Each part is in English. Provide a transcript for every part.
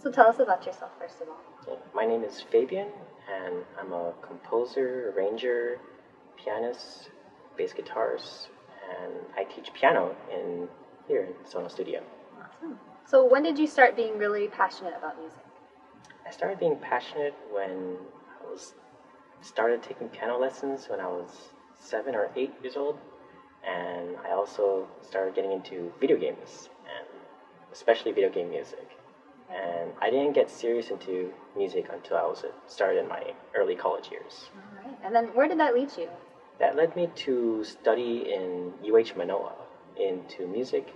So tell us about yourself, first of all. My name is Fabian, and I'm a composer, arranger, pianist, bass guitarist, and I teach piano here in SoKnow Studio. Awesome. So when did you start being really passionate about music? I started being passionate when started taking piano lessons when I was 7 or 8 years old, and I also started getting into video games, and especially video game music. And I didn't get serious into music until I started in my early college years. All right. And then where did that lead you? That led me to study in Manoa into music.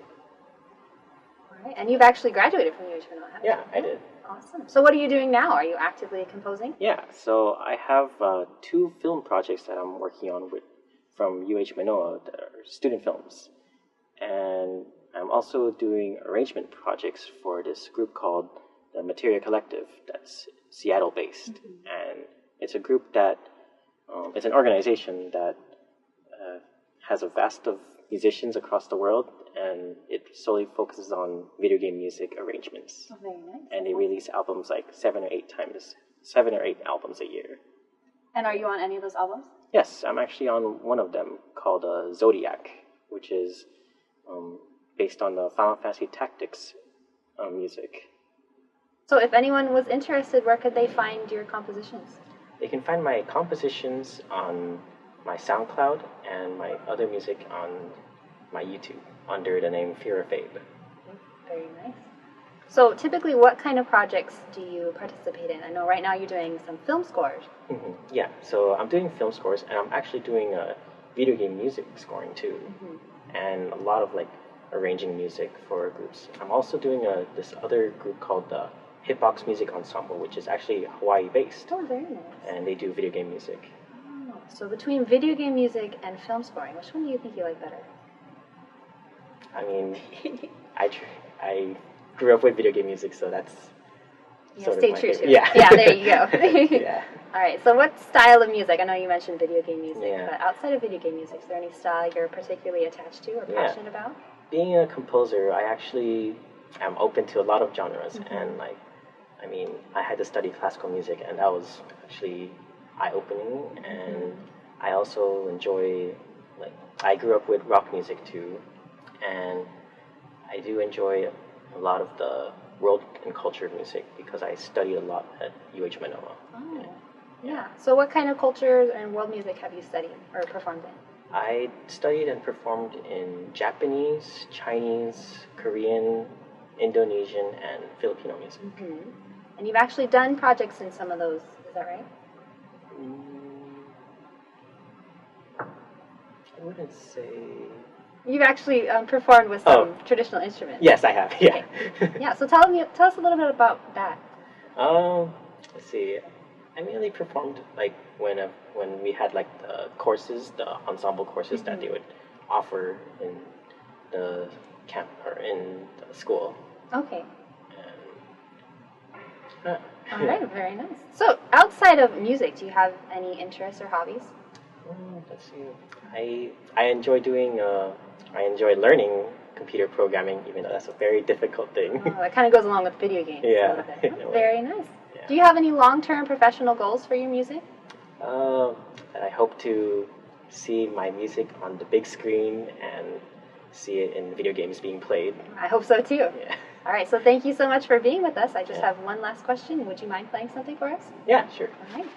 All right. And you've actually graduated from Manoa, haven't you? Yeah, I did. Awesome. So what are you doing now? Are you actively composing? Yeah, so I have 2 film projects that I'm working on from Manoa that are student films. And I'm also doing arrangement projects for this group called the Materia Collective that's Seattle-based. And it's a group that, it's an organization that has a vast of musicians across the world, and it solely focuses on video game music arrangements. Oh, very nice. And they release albums like 7 or 8 albums a year. And are you on any of those albums? Yes, I'm actually on one of them called Zodiac, which is based on the Final Fantasy Tactics music. So if anyone was interested, where could they find your compositions? They can find my compositions on my SoundCloud and my other music on my YouTube under the name Fear of Fabe. Very nice. So typically, what kind of projects do you participate in? I know right now you're doing some film scores. Mm-hmm. Yeah, so I'm doing film scores, and I'm actually doing video game music scoring too, and a lot of arranging music for groups. I'm also doing this other group called the Hitbox Music Ensemble, which is actually Hawaii-based. Oh, very nice. And they do video game music. Oh, so between video game music and film scoring, which one do you think you like better? I mean, I grew up with video game music, so that's sort stay of my true favorite. to it. Yeah, there you go. Yeah. All right, so what style of music? I know you mentioned video game music, Yeah. but outside of video game music, is there any style you're particularly attached to or passionate about? Being a composer, I actually am open to a lot of genres, and I had to study classical music, and that was actually eye-opening, and I also enjoy, I grew up with rock music too, and I do enjoy a lot of the world and culture music because I studied a lot at Manoa. Oh, yeah. So what kind of culture and world music have you studied or performed in? I studied and performed in Japanese, Chinese, Korean, Indonesian, and Filipino music. And you've actually done projects in some of those, is that right? I wouldn't say... You've actually performed with some traditional instruments. Yes, I have, yeah. Okay. Yeah, so tell us a little bit about that. Let's see. I mainly performed when we had the courses, the ensemble courses that they would offer in the camp or in the school. Okay. All right, very nice. So outside of music, do you have any interests or hobbies? Let's see. I enjoy learning computer programming, even though that's a very difficult thing. Oh, that kind of goes along with video games. Yeah. Oh, very nice. Yeah. Do you have any long-term professional goals for your music? I hope to see my music on the big screen and see it in video games being played. I hope so too. Yeah. All right, so thank you so much for being with us. I just have one last question. Would you mind playing something for us? Yeah, sure. All right.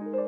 you.